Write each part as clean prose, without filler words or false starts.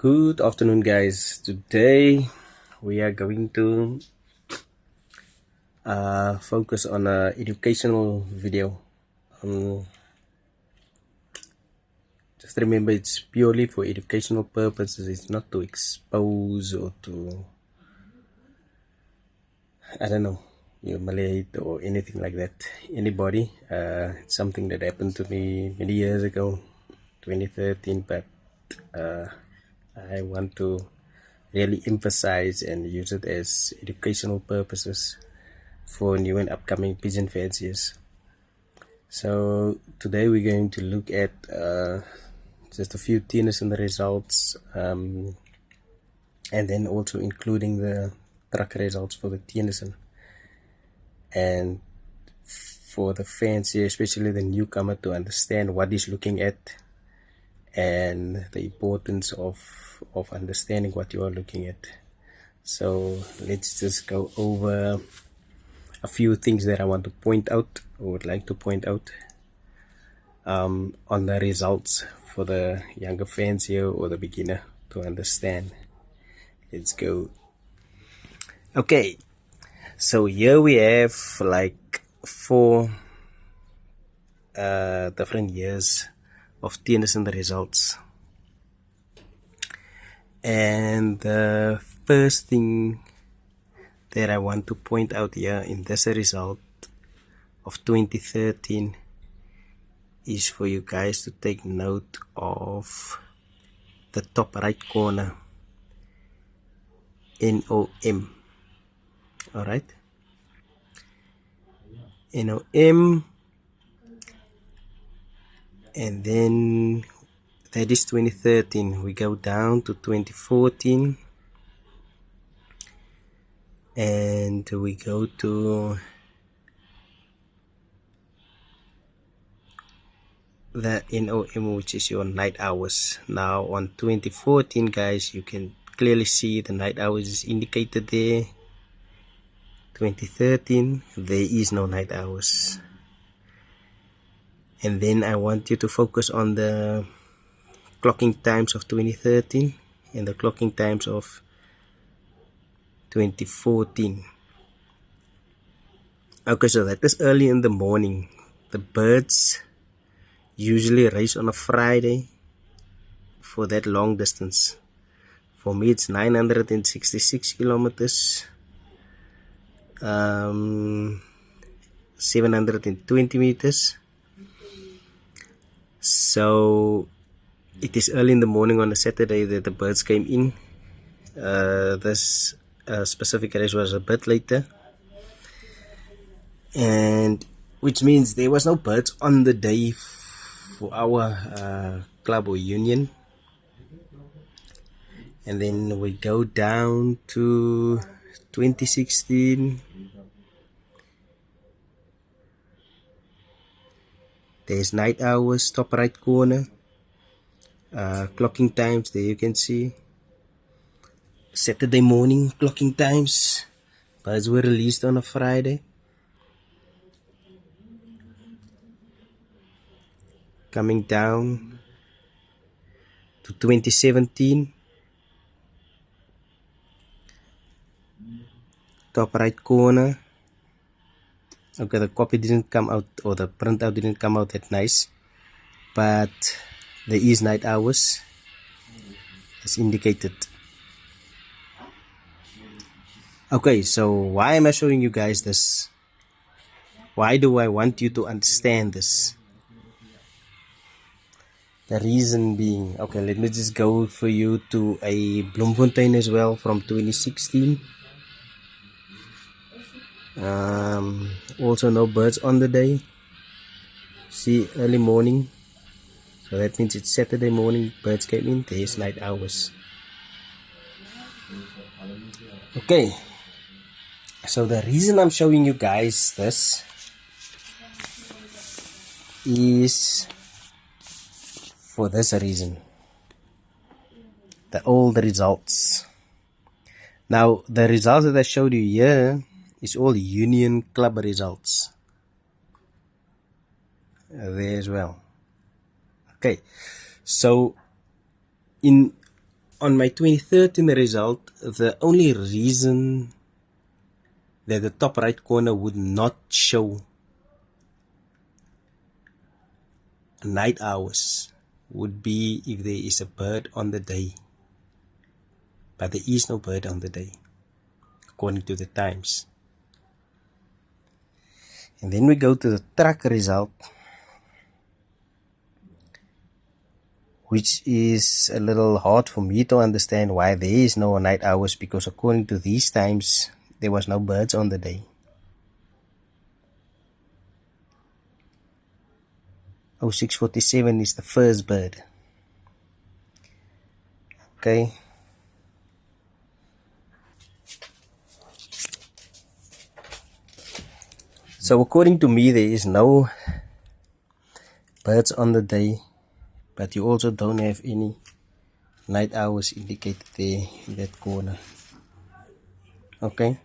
Good afternoon, guys. Today we are going to focus on a educational video. Just remember, it's purely for educational purposes. It's not to expose or to, I don't know, humiliate or anything like that. Anybody. It's something that happened to me many years ago, 2013, but I want to really emphasize and use it as educational purposes for new and upcoming pigeon fanciers. So today we're going to look at just a few tennis and the results, and then also including the track results for the tennyson. And for the fancier, especially the newcomer, to understand what he's looking at and the importance of understanding what you are looking at. So let's just go over a few things that I want to point out, or would like to point out, on the results for the younger fancier or the beginner to understand. Let's go. Okay, so here we have like 4 different years of tennis and the results. And the first thing that I want to point out here in this result of 2013 is for you guys to take note of the top right corner, NOM. Alright, NOM, and then that is 2013. We go down to 2014 and we go to the NOM, which is your night hours. Now on 2014, guys, you can clearly see the night hours is indicated there. 2013, there is no night hours. And then I want you to focus on the clocking times of 2013 and the clocking times of 2014. Okay, so that is early in the morning. The birds usually race on a Friday for that long distance. For me, it's 966 kilometers, 720 meters. So it is early in the morning on a Saturday that the birds came in. This specific race was a bit later, and which means there was no birds on the day for our club or union. And then we go down to 2016. There's night hours, top right corner, clocking times there you can see. Saturday morning clocking times, birds were released on a Friday. Coming down to 2017, top right corner. Okay, the copy didn't come out, or the printout didn't come out that nice, but there is night hours as indicated. Okay, so why am I showing you guys this? Why do I want you to understand this? The reason being, okay, let me just go for you to a Bloemfontein as well from 2016. Also no birds on the day. See, early morning, so that means it's Saturday morning, birds came in, there's night hours. Okay, so the reason I'm showing you guys this is for this reason: the old results. Now the results that I showed you here is all union club results there as well. Okay, so in On my 2013 result, the only reason that the top right corner would not show night hours would be if there is a bird on the day. But there is no bird on the day, according to the times. And then we go to the truck result, which is a little hard for me to understand why there is no night hours, because according to these times, there was no birds on the day. 0647 is the first bird. Okay. So according to me, there is no birds on the day, but you also don't have any night hours indicated there in that corner. Okay.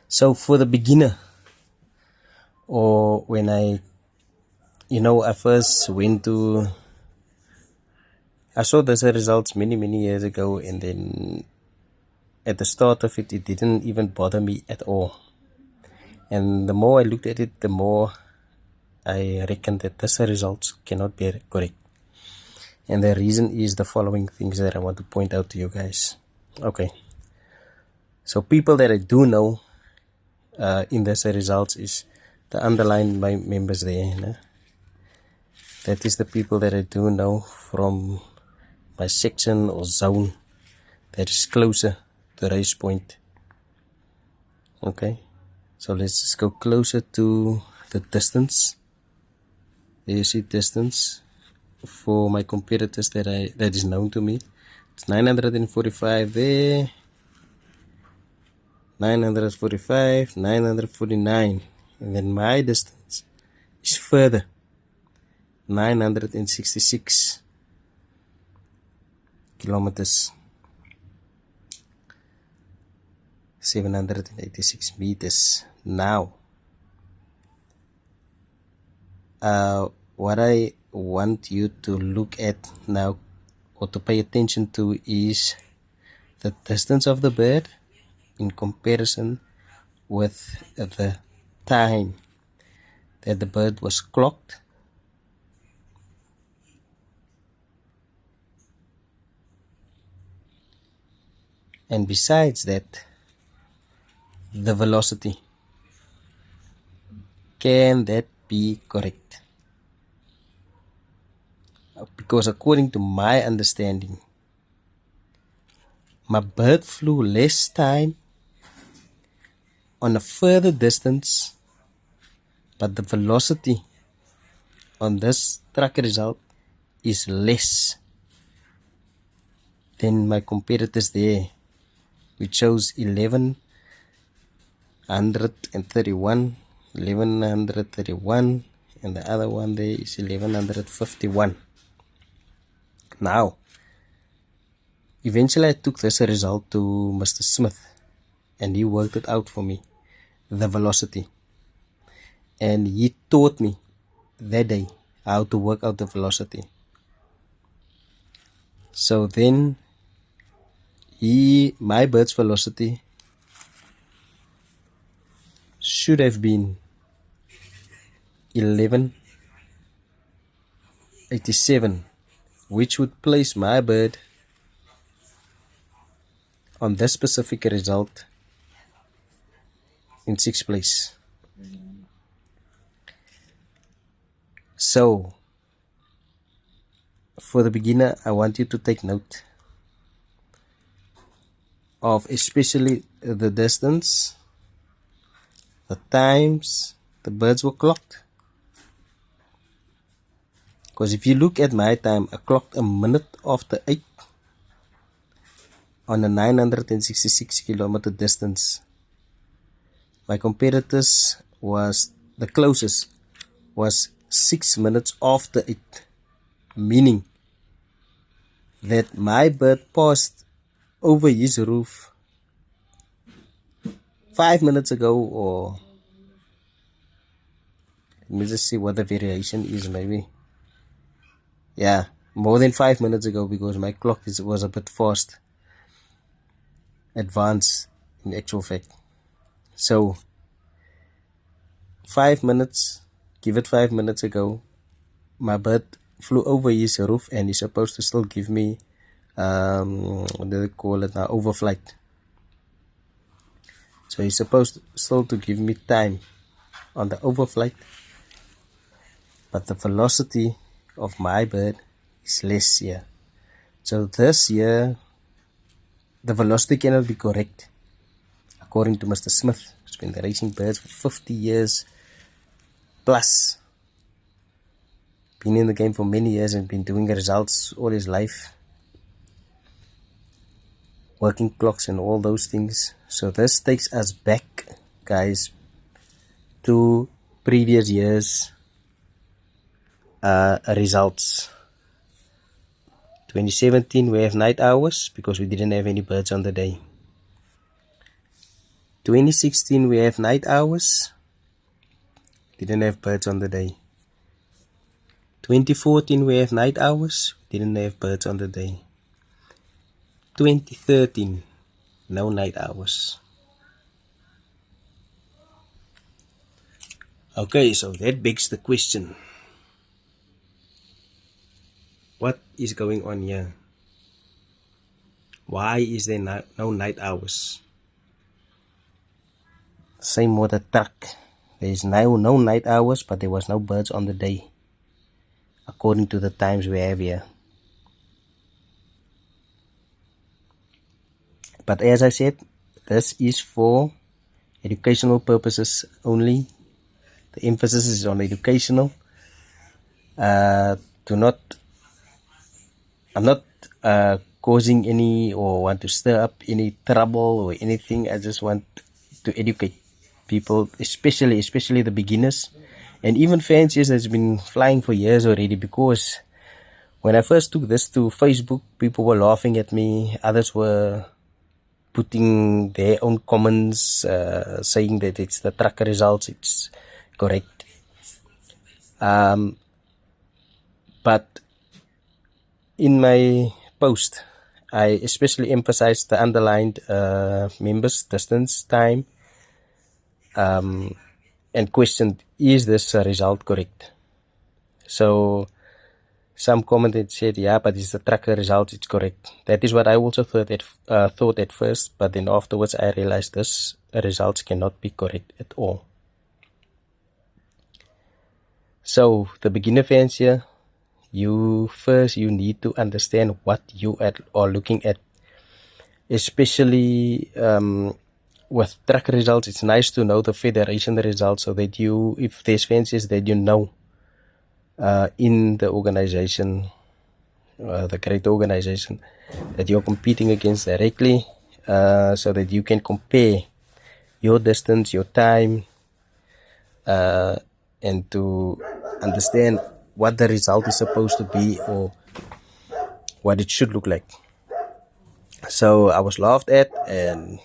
So for the beginner, or when I first went to, I saw those results many years ago, and then at the start of it, it didn't even bother me at all. And the more I looked at it, the more I reckoned that these results cannot be correct. And the reason is the following things that I want to point out to you guys. Okay. So people that I do know in these results is the underlined members there. That is the people that I do know from my section or zone that is closer to race point. Okay. So let's just go closer to the distance. There you see distance for my competitors that is known to me. It's 945 there, 945, 949, and then my distance is further, 966 kilometers, 786 meters. Now, what I want you to look at now, or to pay attention to, is the distance of the bird in comparison with the time that the bird was clocked, and besides that, the velocity. Can that be correct? Because according to my understanding, my bird flew less time on a further distance, but the velocity on this track result is less than my competitors there, which shows 1131, and the other one there is 1151. Now, eventually I took this result to Mr. Smith, and he worked it out for me, the velocity, and he taught me that day how to work out the velocity. So then my bird's velocity should have been 1187, which would place my bird on this specific result in 6th place. So, for the beginner, I want you to take note of especially the distance, the times the birds were clocked. Because if you look at my time, I clocked a minute after 8 on a 966 kilometer distance. My competitors the closest was 6 minutes after 8, meaning that my bird passed over his roof 5 minutes ago, or let me just see what the variation is, maybe. Yeah, more than 5 minutes ago, because my clock was a bit fast, advanced in actual fact. So 5 minutes, give it 5 minutes ago, my bird flew over his roof, and he's supposed to still give me what do they call it now, overflight. So he's supposed still to give me time on the overflight, but the velocity of my bird is less here. So this year the velocity cannot be correct, according to Mr. Smith, who's been racing birds for 50 years plus, been in the game for many years and been doing results all his life, working clocks and all those things. So this takes us back, guys, to previous years results. 2017 we have night hours because we didn't have any birds on the day. 2016 we have night hours, didn't have birds on the day. 2014 we have night hours, didn't have birds on the day. 2013 no night hours. Okay, so that begs the question, what is going on here? Why is there no night hours? Same with the truck. There is no night hours, but there was no birds on the day, according to the times we have here. But as I said, this is for educational purposes only. The emphasis is on educational. I'm not causing any or want to stir up any trouble or anything. I just want to educate people, especially the beginners and even fanciers that's been flying for years already. Because when I first took this to Facebook, people were laughing at me. Others were putting their own comments, saying that it's the tracker results, it's correct. But in my post, I especially emphasized the underlined members, distance, time, and questioned, is this result correct? So some commented said, yeah, but it's the tracker result, it's correct. That is what I also thought at first, but then afterwards I realized this results cannot be correct at all. So the beginner fancier, you need to understand what you are looking at, especially with track results. It's nice to know the federation results, so that you, if there's fanciers that you know in the organization, the great organization that you're competing against directly, so that you can compare your distance, your time, and to understand what the result is supposed to be or what it should look like. So I was laughed at, and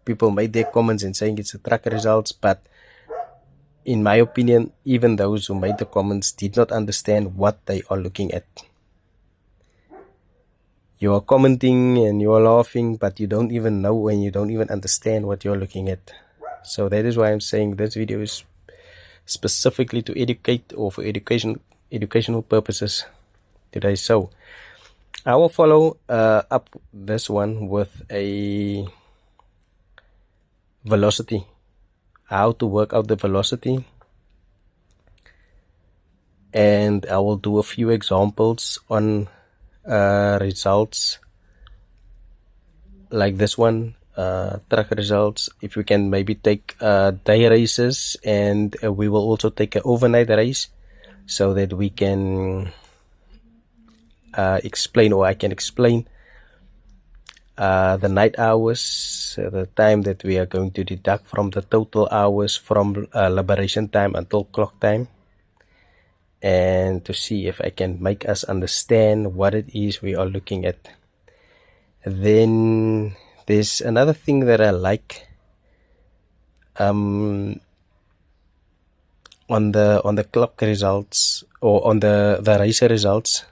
people made their comments and saying it's a tracker results, but in my opinion, even those who made the comments did not understand what they are looking at. You are commenting and you are laughing, but you don't even know and you don't even understand what you're looking at. So that is why I'm saying this video is specifically to educate or for educational purposes today. So I will follow up this one with a velocity, how to work out the velocity, and I will do a few examples on results like this one, track results. If we can maybe take day races, and we will also take an overnight race, so that we can explain, or I can explain the night hours, the time that we are going to deduct from the total hours from liberation time until clock time, and to see if I can make us understand what it is we are looking at. Then there's another thing that I like on the clock results, or on the racer results,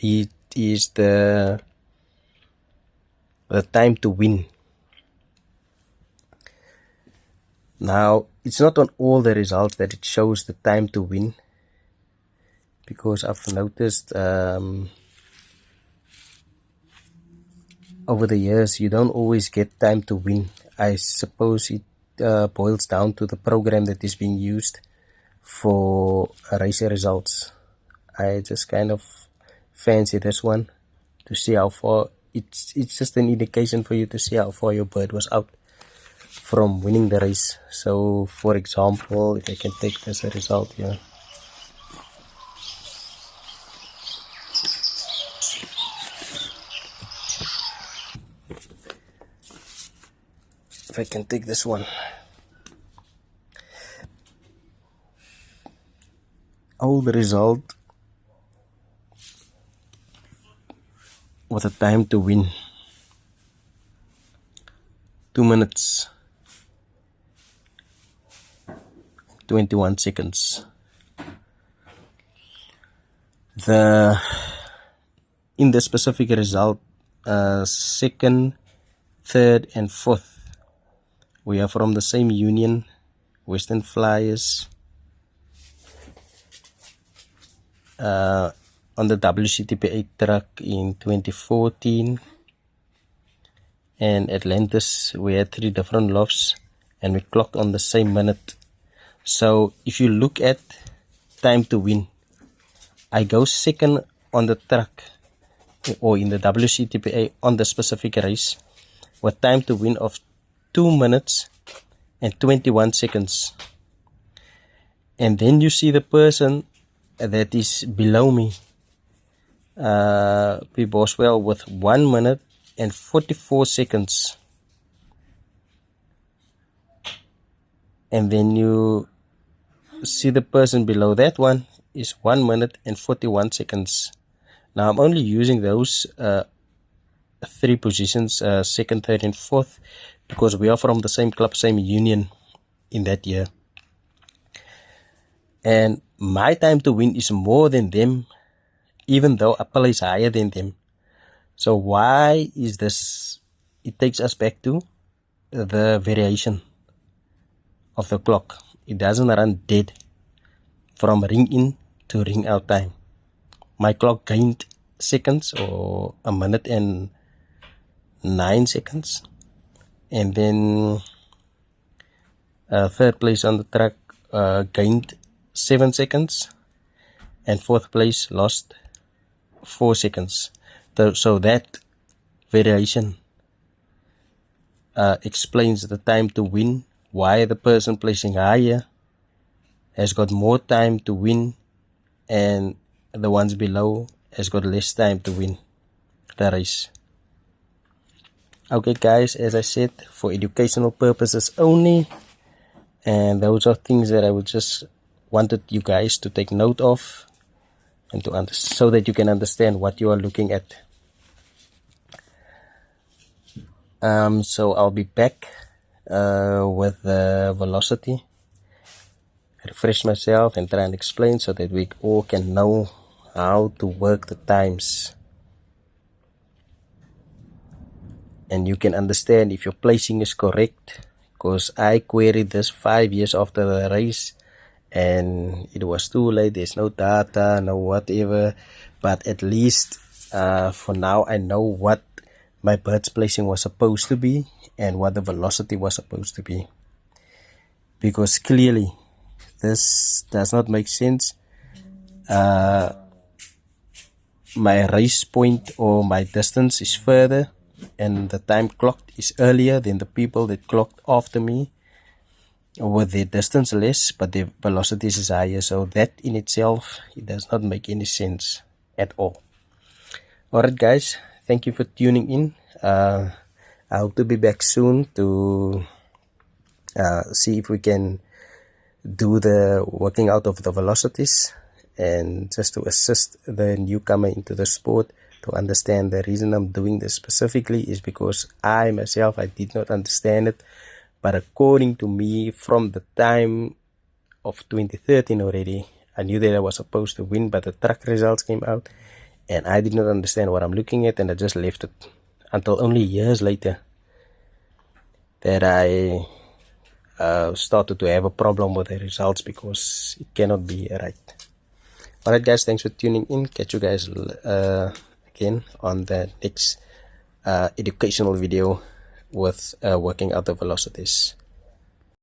it is the time to win. Now, it's not on all the results that it shows the time to win, because I've noticed over the years you don't always get time to win. I suppose it boils down to the program that is being used for race results. I just kind of fancy this one to see how far. It's just an indication for you to see how far your bird was out from winning the race. So for example, if I can take this result here, if I can take this one, all the result with a time to win 2 minutes 21 seconds. In the specific result, second, third and fourth, we are from the same union, Western Flyers, on the WCTPA track in 2014, and Atlantis we had 3 different lofts and we clocked on the same minute. So if you look at time to win, I go second on the track or in the WCTPA on the specific race with time to win of 2 minutes and 21 seconds. And then you see the person that is below me, P. Boswell, with 1 minute and 44 seconds. And then you see the person below that one is 1 minute and 41 seconds. Now I'm only using those 3 positions, second, third and fourth, because we are from the same club, same union in that year. And my time to win is more than them, even though I place higher than them. So why is this? It takes us back to the variation of the clock. It doesn't run dead from ring in to ring out time. My clock gained seconds, or a minute and 9 seconds, and then third place on the track gained 7 seconds, and fourth place lost 4 seconds. So that variation explains the time to win, why the person placing higher has got more time to win and the ones below has got less time to win the race. Okay guys, as I said, for educational purposes only, and those are things that I would just wanted you guys to take note of and to so that you can understand what you are looking at. So I'll be back with the velocity, refresh myself and try and explain so that we all can know how to work the times, and you can understand if your placing is correct, because I queried this 5 years after the race and it was too late. There's no data, no whatever, but at least for now I know what my bird's placing was supposed to be and what the velocity was supposed to be, because clearly this does not make sense. My race point or my distance is further and the time clocked is earlier than the people that clocked after me with their distance less but their velocity is higher. So that in itself, it does not make any sense at all. Alright guys, thank you for tuning in. I hope to be back soon to see if we can do the working out of the velocities, and just to assist the newcomer into the sport to understand. The reason I'm doing this specifically is because I myself, I did not understand it, but according to me, from the time of 2013 already, I knew that I was supposed to win, but the track results came out and I did not understand what I'm looking at, and I just left it until only years later that I started to have a problem with the results, because it cannot be right. Alright guys, thanks for tuning in. Catch you guys again on the next educational video with working out the velocities.